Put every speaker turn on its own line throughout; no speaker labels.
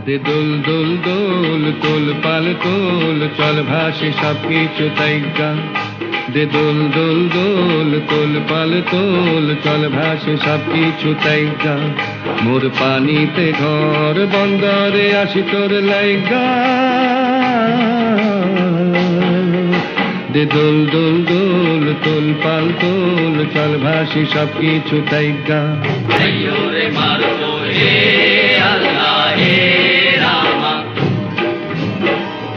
দে দোল দোল দোল তোল পাল তোল চল ভাসে সব কিছু তাইগা দে দোল দোল দোল তোল পাল তোল চল ভাসে সব কিছু তাইগা মোর পানিতে ঘর বন্দরে আসি তোর লাইগা দে দোল দোল দোল তোল পাল তোল চল ভাসে সব কিছু তাইগা
রে মারো রে আল্লাহ হে রামা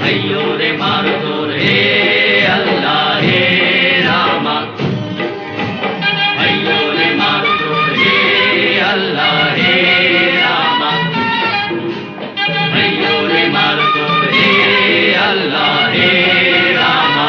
আইয়ো রে মারো রে আল্লাহ হে রামা আইয়ো রে মারো রে আল্লাহ হে রামা আইয়ো রে মারো রে আল্লাহ হে রামা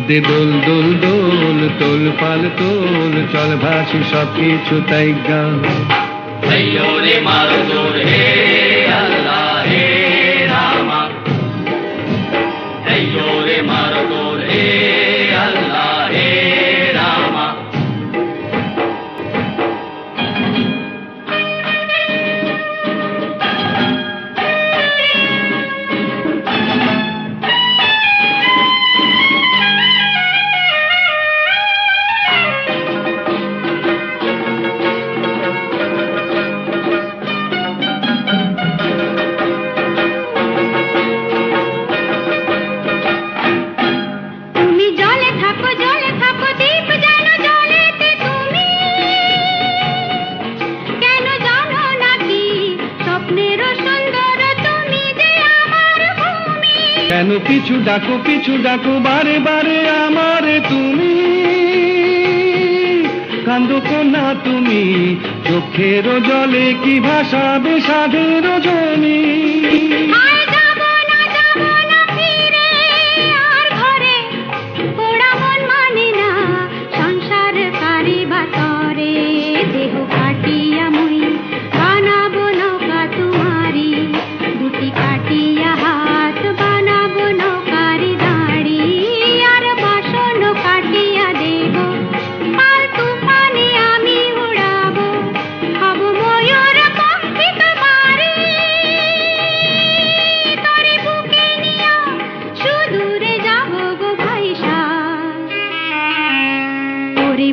দে দোল দোল দোল তোল পাল তোল চল ভাসি সব কিছু তাইগা
আইয়ো রে মারো রে আল্লাহ হে রামা আইয়ো রে মারো রে আল্লাহ হে রামা
কেন পিছু ডাকো বারে বারে আমারে তুমি কান্দো কোনা তুমি চোখের জলে কি ভাসাবে সাধের জমি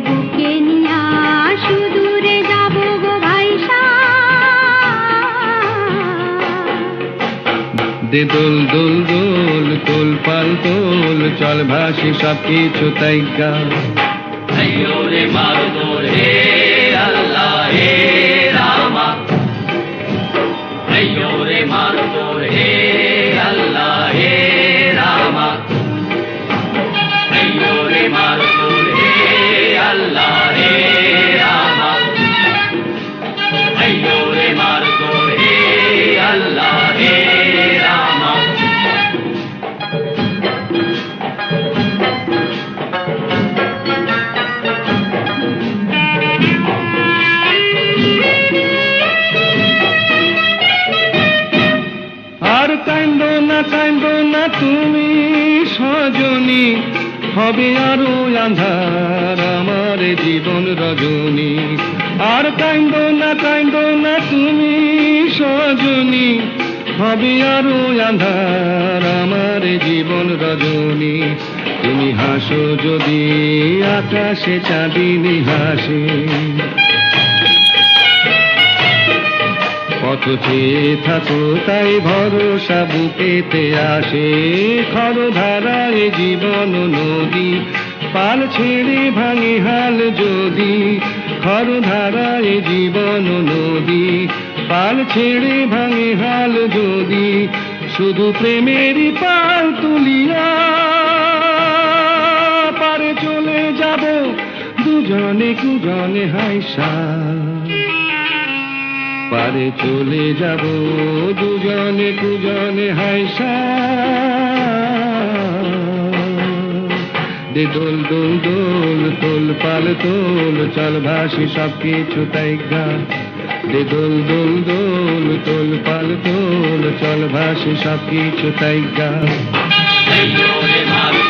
বুকে নিয়া সুদূরে যাব গো ভাইসা
দে দোল দোল দোল তোল পাল তোল চল ভাসি সব কিছু তাইগা
আইয়ো রে মারো রে আল্লাহ হে রামা আইয়ো রে মারো রে আল্লাহ হে রামা আইয়ো রে মারো রে আল্লাহ হে রামা আইয়ো রে মারো রে আল্লাহ হে রামা
হবে আরো আন্ধার আমার জীবন রজনী। আর কান্দো না তুমি সজনী, হবে আরো আন্ধার আমার জীবন রজনী। তুমি হাসো যদি আকাশে চাঁদিনী হাসে, পথ চেয়ে থাকো তাই ভরসা বুকেতে আসে। খরধারায় জীবন নদী, পাল ছেড়ে ভাঙে হাল যদি। খরধারায় জীবন নদী, পাল ছেড়ে ভাঙে হাল যদি। শুধু প্রেমেরই পাল তুলিয়া পারে চলে যাব দুজনে কুজনে হাইসা। পারে চলে যাব দুজনে কুজনে হাইসা। দে দোল দোল দোল তোল পাল তোল চল ভাসি সব কিছু তাইগা। দে দোল দোল দোল তোল পাল তোল চল ভাসি সব কিছু তাইগা।
জোরে মাগো